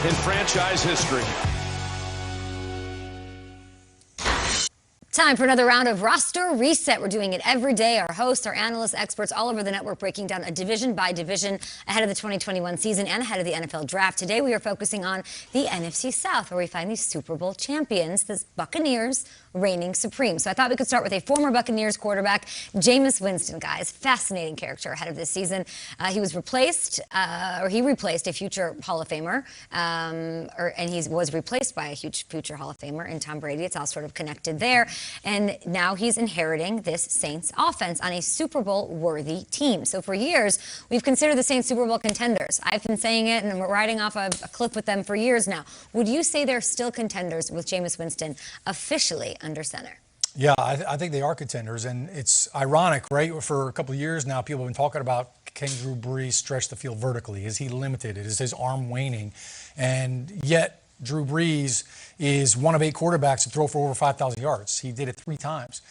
in franchise history. Time for another round of roster reset. We're doing it every day. Our hosts, our analysts, experts all over the network breaking down a division by division ahead of the 2021 season and ahead of the NFL draft. Today we are focusing on the NFC South, where we find these Super Bowl champions, the Buccaneers, reigning supreme. So I thought we could start with a former Buccaneers quarterback, Jameis Winston, guys. Fascinating character ahead of this season. He replaced a future Hall of Famer, and he was replaced by a huge future Hall of Famer in Tom Brady. It's all sort of connected there. And now he's inheriting this Saints offense on a Super Bowl-worthy team. So for years, we've considered the Saints Super Bowl contenders. I've been saying it, and we're riding off a cliff with them for years now. Would you say they're still contenders with Jameis Winston officially under center? Yeah, I think they are contenders, and it's ironic, right? For a couple of years now, people have been talking about, can Drew Brees stretch the field vertically? Is he limited? Is his arm waning? And yet, Drew Brees is one of 8 quarterbacks to throw for over 5,000 yards. He did it 3 times.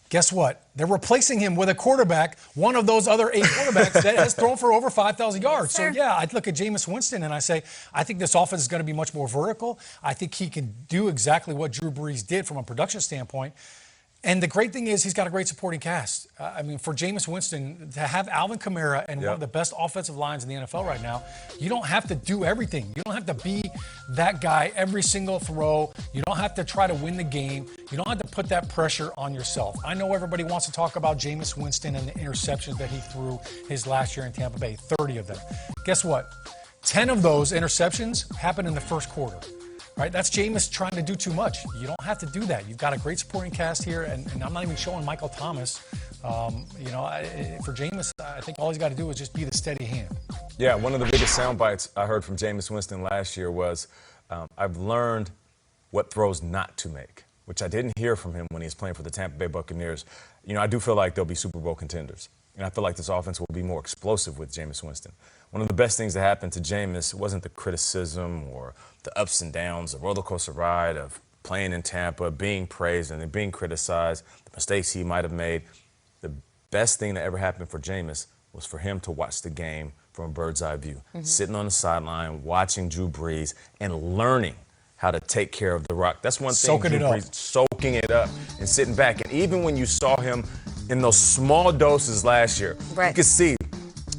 Guess what? They're replacing him with a quarterback, one of those other 8 quarterbacks that has thrown for over 5,000 yards. So, yeah, I'd look at Jameis Winston and I say, I think this offense is going to be much more vertical. I think he can do exactly what Drew Brees did from a production standpoint. And the great thing is he's got a great supporting cast. I mean, for Jameis Winston, to have Alvin Kamara and one of the best offensive lines in the NFL right now, you don't have to do everything. You don't have to be that guy every single throw. You don't have to try to win the game. You don't have to put that pressure on yourself. I know everybody wants to talk about Jameis Winston and the interceptions that he threw his last year in Tampa Bay, 30 of them. Guess what? 10 of those interceptions happened in the first quarter. Right, that's Jameis trying to do too much. You don't have to do that. You've got a great supporting cast here, and I'm not even showing Michael Thomas. For Jameis, I think all he's got to do is just be the steady hand. Yeah, one of the biggest sound bites I heard from Jameis Winston last year was, I've learned what throws not to make, which I didn't hear from him when he was playing for the Tampa Bay Buccaneers. You know, I do feel like they'll be Super Bowl contenders. And I feel like this offense will be more explosive with Jameis Winston. One of the best things that happened to Jameis wasn't the criticism or the ups and downs, the roller coaster ride of playing in Tampa, being praised and then being criticized, the mistakes he might have made. The best thing that ever happened for Jameis was for him to watch the game from a bird's eye view, sitting on the sideline, watching Drew Brees, and learning how to take care of the rock. That's one thing, Soaking it up and sitting back. And even when you saw him in those small doses last year, you could see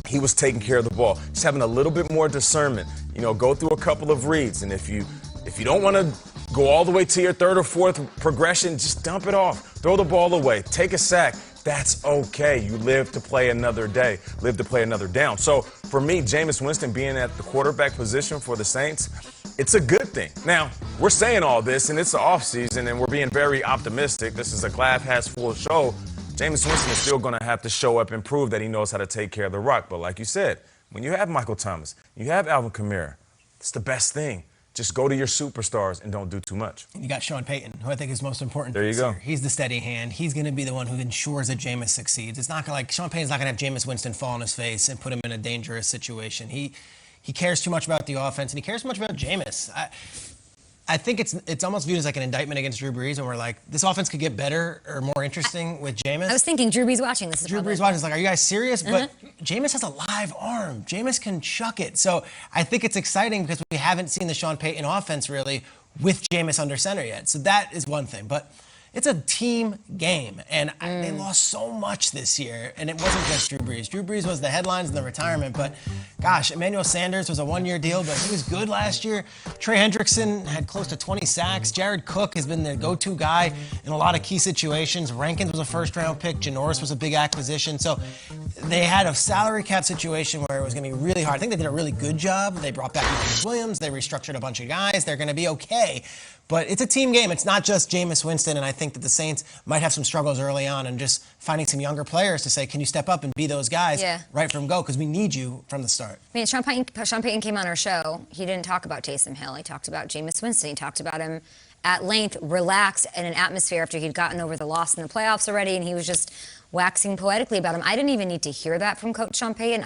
he was taking care of the ball, just having a little bit more discernment. You know, go through a couple of reads, and if you don't want to go all the way to your 3rd or 4th progression, just dump it off, throw the ball away, take a sack. That's okay. You live to play another day, live to play another down. So for me, Jameis Winston being at the quarterback position for the Saints, it's a good thing. Now, we're saying all this, and it's the offseason, and we're being very optimistic. This is a glass half full show. Jameis Winston is still going to have to show up and prove that he knows how to take care of the rock. But like you said, when you have Michael Thomas, you have Alvin Kamara, it's the best thing. Just go to your superstars and don't do too much. And you got Sean Payton, who I think is most important. There you go. He's the steady hand. He's going to be the one who ensures that Jameis succeeds. It's not going to Sean Payton's not going to have Jameis Winston fall on his face and put him in a dangerous situation. He cares too much about the offense, and he cares too much about Jameis. I think it's almost viewed as like an indictment against Drew Brees, and we're like, this offense could get better or more interesting with Jameis. I was thinking Drew Brees watching this. Drew Brees watching is like, are you guys serious? But Jameis has a live arm. Jameis can chuck it. So I think it's exciting because we haven't seen the Sean Payton offense really with Jameis under center yet. So that is one thing. But it's a team game, and they lost so much this year, and it wasn't just Drew Brees. Drew Brees was the headlines and the retirement, but gosh, Emmanuel Sanders was a 1-year deal, but he was good last year. Trey Hendrickson had close to 20 sacks. Jared Cook has been the go-to guy in a lot of key situations. Rankins was a first-round pick. Janoris was a big acquisition. So they had a salary cap situation where it was going to be really hard. I think they did a really good job. They brought back Marcus Williams. They restructured a bunch of guys. They're going to be okay. But it's a team game. It's not just Jameis Winston, and I think that the Saints might have some struggles early on and just finding some younger players to say, can you step up and be those guys right from go? Because we need you from the start. I mean, Sean Payton came on our show. He didn't talk about Taysom Hill. He talked about Jameis Winston. He talked about him at length, relaxed in an atmosphere after he'd gotten over the loss in the playoffs already, and he was just waxing poetically about him. I didn't even need to hear that from Coach Sean Payton.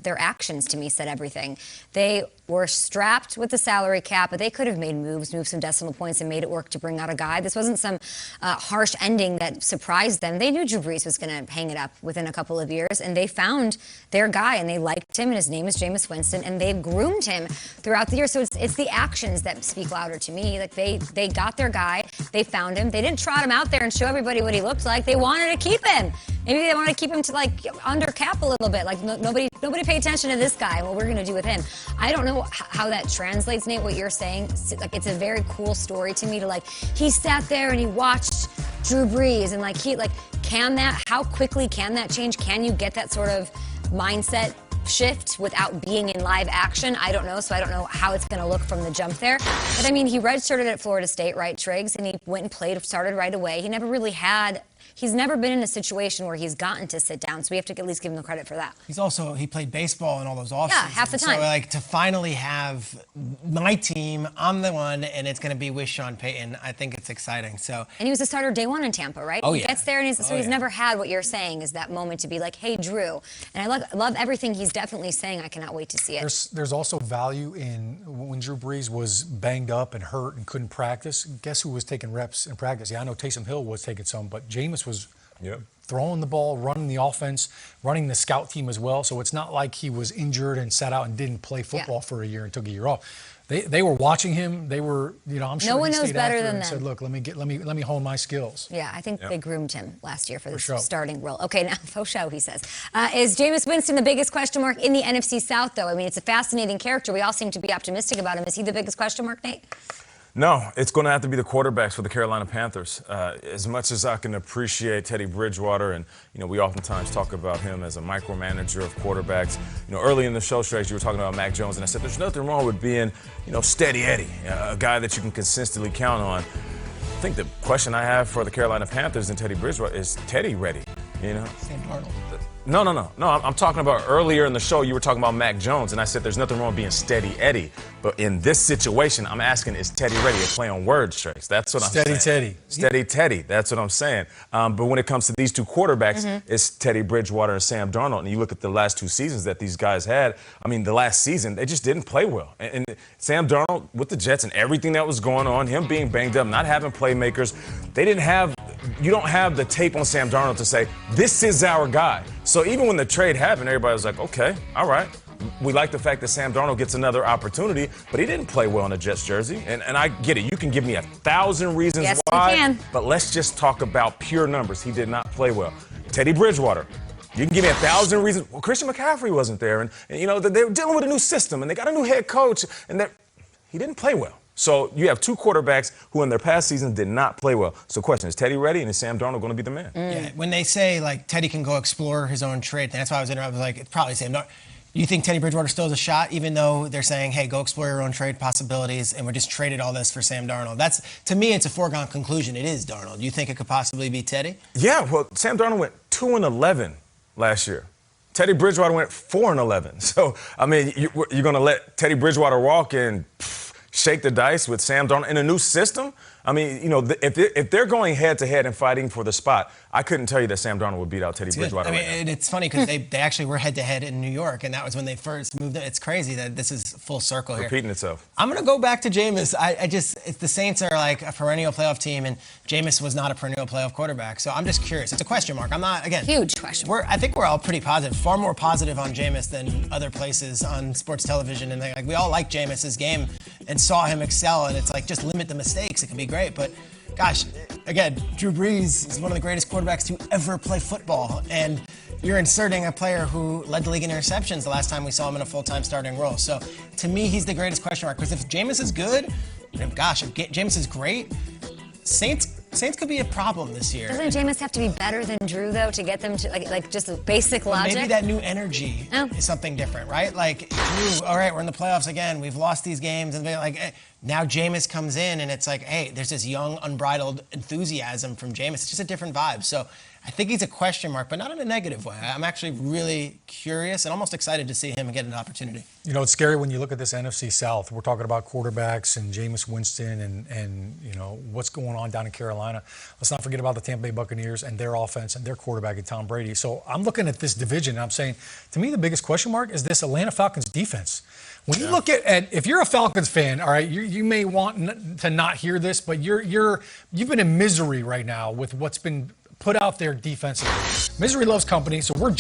Their actions to me said everything. They were strapped with the salary cap, but they could have made moved some decimal points and made it work to bring out a guy. This wasn't some harsh ending that surprised them. They knew Drew Brees was going to hang it up within a couple of years, and they found their guy, and they liked him, and his name is Jameis Winston, and they groomed him throughout the year. So it's the actions that speak louder to me. Like they got their guy, they found him. They didn't trot him out there and show everybody what he looked like. They wanted to keep him. Maybe they wanted to keep him to like under cap a little bit. Like nobody pay attention to this guy and what we're going to do with him. I don't know how that translates, Nate, what you're saying. Like, it's a very cool story to me to like, he sat there and he watched Drew Brees and how quickly can that change? Can you get that sort of mindset shift without being in live action? I don't know, so I don't know how it's going to look from the jump there. But I mean, he redshirted at Florida State, right, Triggs? And he went and played, started right away. He's never been in a situation where he's gotten to sit down, so we have to at least give him the credit for that. He played baseball in all those off seasons. Yeah, half the time. So, like, to finally have my team, I'm the one, and it's going to be with Sean Payton, I think it's exciting. So. And he was a starter day one in Tampa, right? Oh, he yeah. gets there, and he's never had what you're saying is that moment to be like, hey, Drew. And I love everything he's definitely saying. I cannot wait to see it. There's also value in when Drew Brees was banged up and hurt and couldn't practice. Guess who was taking reps in practice? Yeah, I know Taysom Hill was taking some, but Jameis was throwing the ball, running the offense, running the scout team as well. So it's not like he was injured and sat out and didn't play football for a year and took a year off. They were watching him. They were, I'm sure no one he knows stayed better after than and them. said, look, let me hone my skills. Yeah, I think they groomed him last year for this sure. starting role. Okay, now, faux show, he says. Is Jameis Winston the biggest question mark in the NFC South, though? I mean, it's a fascinating character. We all seem to be optimistic about him. Is he the biggest question mark, Nate? No, it's going to have to be the quarterbacks for the Carolina Panthers. As much as I can appreciate Teddy Bridgewater, and we oftentimes talk about him as a micromanager of quarterbacks. Early in the show, Strays, you were talking about Mac Jones, and I said there's nothing wrong with being, steady Eddie, a guy that you can consistently count on. I think the question I have for the Carolina Panthers and Teddy Bridgewater is Teddy ready? Sam Darnold. No. I'm talking about earlier in the show, you were talking about Mac Jones, and I said there's nothing wrong with being steady Eddie. But in this situation, I'm asking, is Teddy ready? A play on words, Trace. That's what I'm saying. Steady Teddy. That's what I'm saying. But when it comes to these two quarterbacks, it's Teddy Bridgewater and Sam Darnold. And you look at the last two seasons that these guys had. I mean, the last season, they just didn't play well. And Sam Darnold with the Jets and everything that was going on, him being banged up, not having playmakers, you don't have the tape on Sam Darnold to say, this is our guy. So even when the trade happened, everybody was like, okay, all right. We like the fact that Sam Darnold gets another opportunity, but he didn't play well in a Jets jersey. And I get it. You can give me 1,000 reasons why. You can. But let's just talk about pure numbers. He did not play well. Teddy Bridgewater. You can give me 1,000 reasons. Well, Christian McCaffrey wasn't there. And they were dealing with a new system, and they got a new head coach. And he didn't play well. So you have two quarterbacks who in their past season did not play well. So question, is Teddy ready, and is Sam Darnold going to be the man? Yeah, when they say, like, Teddy can go explore his own trade, that's why I was like, it's probably Sam Darnold. You think Teddy Bridgewater still has a shot, even though they're saying, hey, go explore your own trade possibilities, and we just traded all this for Sam Darnold? To me, it's a foregone conclusion. It is Darnold. You think it could possibly be Teddy? Yeah, well, Sam Darnold went 2-11 last year. Teddy Bridgewater went 4-11. So, I mean, you're going to let Teddy Bridgewater walk and shake the dice with Sam Darnold in a new system? I mean, if they're going head-to-head and fighting for the spot, I couldn't tell you that Sam Darnold would beat out Teddy Bridgewater. I mean, and it's funny because they actually were head-to-head in New York, and that was when they first moved it. It's crazy that this is full circle here. Repeating itself. I'm going to go back to Jameis. It's the Saints are like a perennial playoff team, and Jameis was not a perennial playoff quarterback. So I'm just curious. It's a question mark. I'm not, again. Huge question. I think we're all pretty positive, far more positive on Jameis than other places on sports television. And we all like Jameis's game and saw him excel, and it's like, just limit the mistakes. It can be great, but gosh, again, Drew Brees is one of the greatest quarterbacks to ever play football, and you're inserting a player who led the league in interceptions the last time we saw him in a full-time starting role. So to me, he's the greatest question mark, because if Jameis is good, gosh, if Jameis is great, Saints could be a problem this year. Doesn't Jameis have to be better than Drew, though, to get them to, like just the basic logic? Maybe that new energy is something different, right? Like, Drew, all right, we're in the playoffs again. We've lost these games. And now Jameis comes in, and it's like, hey, there's this young, unbridled enthusiasm from Jameis. It's just a different vibe. So I think he's a question mark, but not in a negative way. I'm actually really curious and almost excited to see him get an opportunity. You know, it's scary when you look at this NFC South. We're talking about quarterbacks and Jameis Winston and you know, what's going on down in Carolina. Let's not forget about the Tampa Bay Buccaneers and their offense and their quarterback and Tom Brady. So I'm looking at this division and I'm saying, to me, the biggest question mark is this Atlanta Falcons defense. When you look at if you're a Falcons fan, all right, you may want to not hear this, but you've been in misery right now with what's been put out there defensively. Misery loves company, so we're